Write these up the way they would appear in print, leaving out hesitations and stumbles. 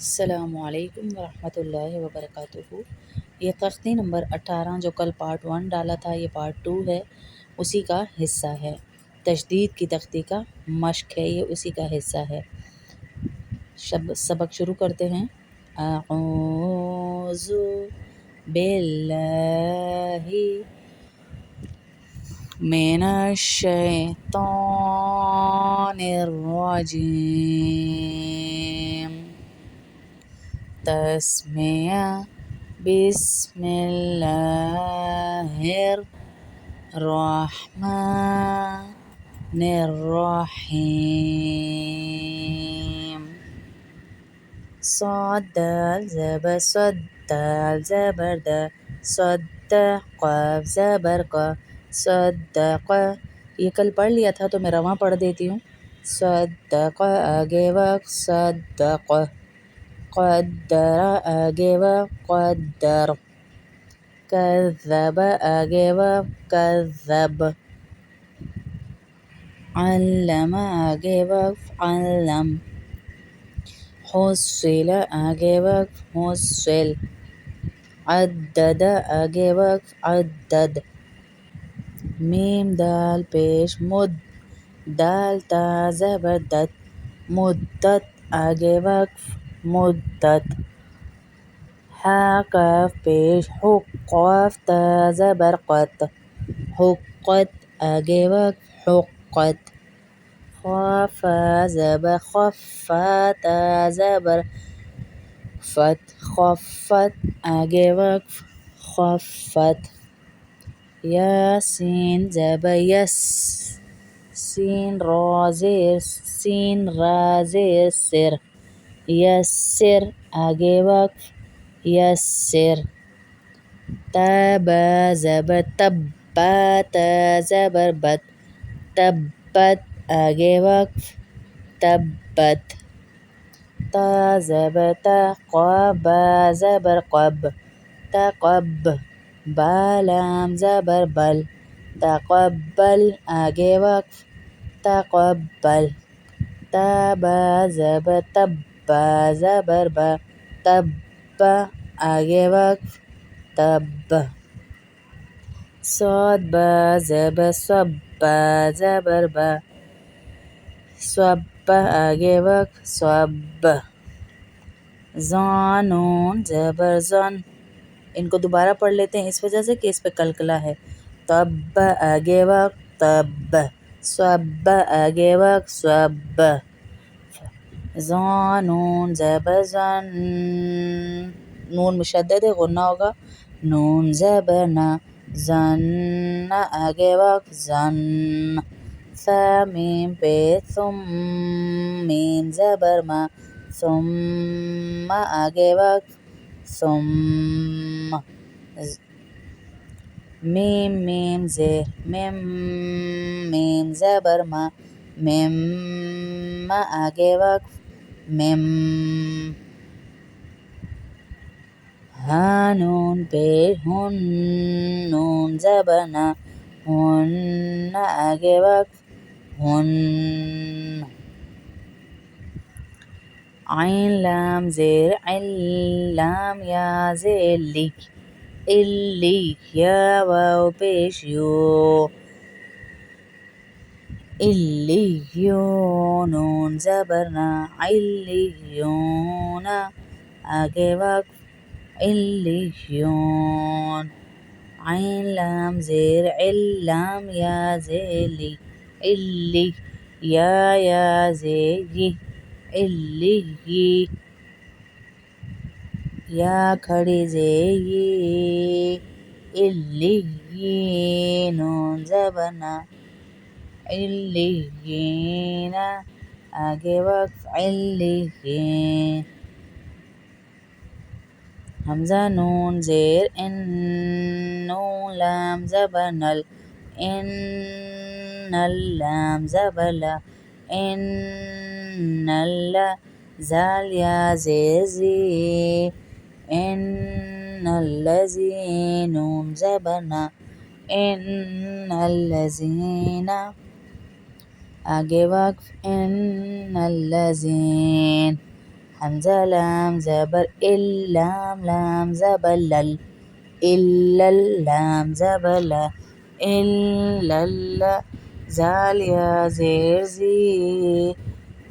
السلام علیکم ورحمۃ اللہ وبرکاتہ۔ یہ تختی نمبر 18 جو کل پارٹ 1 ڈالا تھا، یہ پارٹ 2 ہے، اسی کا حصہ ہے۔ تجدید کی تختی کا مشق ہے، یہ اسی کا حصہ ہے۔ سبق شروع کرتے ہیں۔ اعوذ باللہ من الشیطان الرجیم۔ تسمیہ بسم اللہ الرحمن الرحیم۔ صاد دال زبر صد دال زبر د صد قاف زبر ق صدق۔ یہ کل پڑھ لیا تھا تو میں رواں پڑھ دیتی ہوں۔ صدق آگے وقت صدق، قدر آگے وقت قدر، کذب آگے وقت کذب، علم آگے وقت علم، حصل آگے وقت حصل، عدد آگے وقت عدد، میم دال پیش مد، دال تا زبر دت، مدت آگے وقف مدت، حا کاف پیش حق، قاف تا زبر قت، حقت آگے وقف حقت، خاف زبر خف، تا زبر فت، خفت آگے وقف خفت، یا سین زبر یس، سین را زیر سین را زیر سر، یسر آگے وقف یسر، تب زبر تب، تا زبر بت، تبت آگے وقف تبت، تا زبر تا قاب زبر قب، تقب، با لام زبر بل، تقبل آگے وقف تقبل، تابا زبر تب زبر با، تب آگے وقف تب، صاد با زبر صب زبر با، صب آگے وقف صب، زانون زبر زن، ان کو دوبارہ پڑھ لیتے ہیں اس وجہ سے کہ اس پہ کلکلا ہے۔ طب آگے وقت طب، صب آگے وقت صب، زانون زبر زن، نون مشدد ہے غنہ ہوگا، نون زبر نا، زن آگے وقت زن، ثا میم پہ ثم، میم زبر ما، ثم آگے وقت ثم، میم میم زیر میم، میم زبر ما، میم آگے وقت میم، ہا نون پیش ہن، نون زبر نا، ہن آگے وقت ہن، عین لام زیر عل، لام یا زیر لی، الی، یا واو پیش یو، الیون، نون زبر نا، علیون آگے وقف علیون، عین لام زیر عل، لام یا زیر لی، علی، یا زیر ی، علی یی، یا کھڑی زیر یی، علی یی، نون زبر نا، علیین آگے وقف علیین، حمزہ نون زیر ان، نون لام زبر نل، ان نل لام زبر لا، ان نل، زال یا زیر زی، ان الذی، نون زبر نا، ان الذین آگے وقف ان الذین، حمزة لام زبر ال لام لام زبر لل إلا اللام زبر لا إلا اللا زال يا زير زي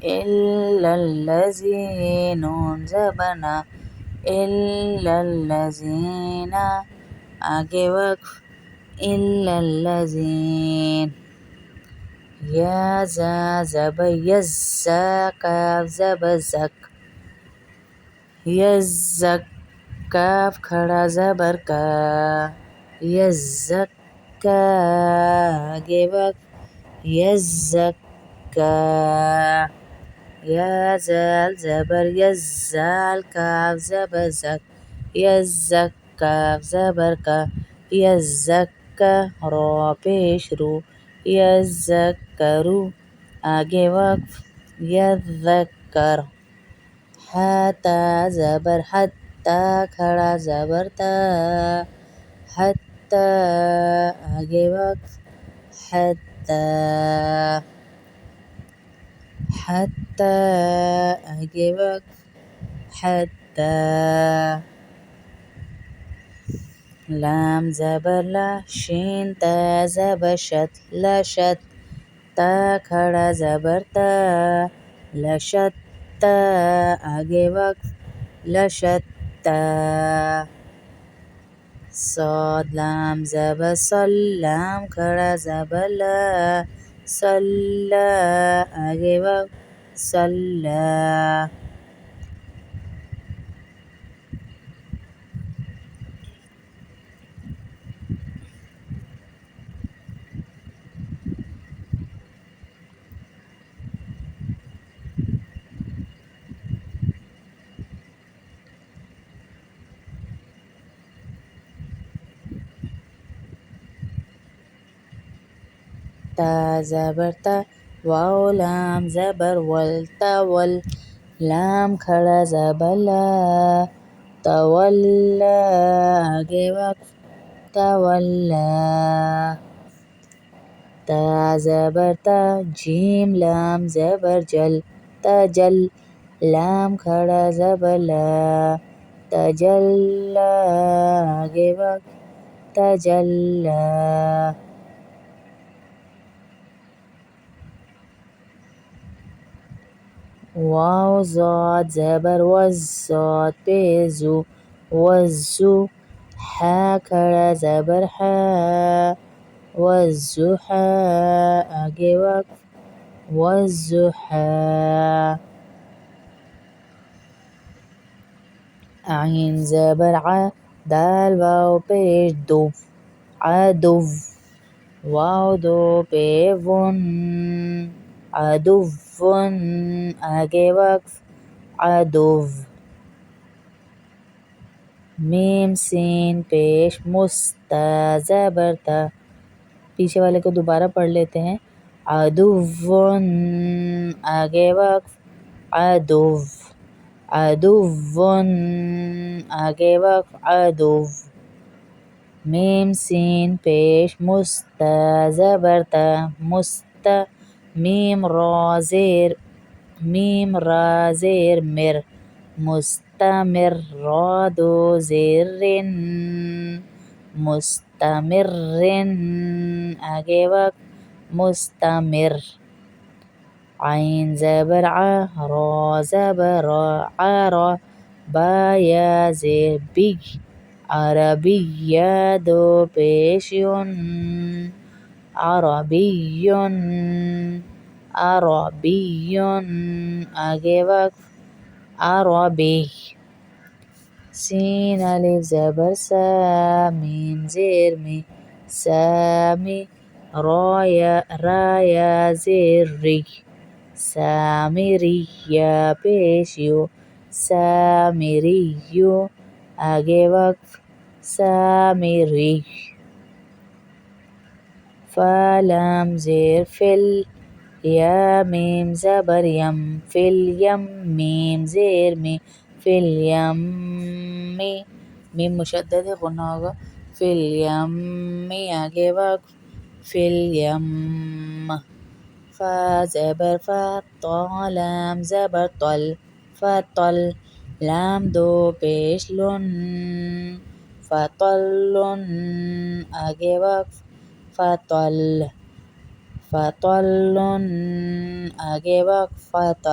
إلا الذين نون زبرنا إلا الذين آگے وقف إلا الذين یا زا زبر یز زا کاف زبر زک یزک کاف کھڑا زبر کا یزکا آگے وقف یزکا یا زال زبر یز زال کاف زبر زک یزک کاف زبر کا یزکا را پیش رو یذکرو آگے وقف یذکر حتا زبر حتا کھڑا زبر تا حتا آگے وقف حتا حتا آگے وقف حتا لام زبر لا شین تا زبر شت لشت تا کھڑا زبر تا لشتا آگے وقف لشتا صاد لام زبر صل لام کھڑا زبر لا صلا آگے وقف صلا تا زبر تا واو لام زبر ول تول لام کھڑا زبر لا تولا آگے وقف تولا تا زبر تا جیم لام زبر جل تجل لام کھڑا زبر لا تجلا آگے وقف تجلا واو زاد زبر وز زاد پیزو وزو حا کھڑا زبر حا والضحى آگے وقف والضحى عین زبر ع دال واو پیش دو عدو واو دو پہ ون عدو آگے وقف عدو میم سین پیش مستا زبر تا پیچھے والے کو دوبارہ پڑھ لیتے ہیں عدو آگے وقف عدو عدو آگے وقف عدو میم سین پیش مستا زبر تا مستا میم را زیر مر مستمر را دو زیر مستمر آگے وقت مستمر عین زبر ع را زبر را عرا با یا زیر بی عربی یا دو پیش یون عربی عربی آگے وقف عربی سین الف زبر سا میم زیر می سامی را یا زیر ری سامری یا پیش یو سامری یو آگے وقف سامری فا لام زیر فل یا میم زبر یم فل یم میم زیر می فل یم می میم مشدد ہے غنہ ہوگا فل یم می آگے وقف فل یم فا زبر فا طا لام زبر طل فطل، لام دو پیش لن، فطل، آگے وقف، فطل، فطل، آگے وقف، فطل.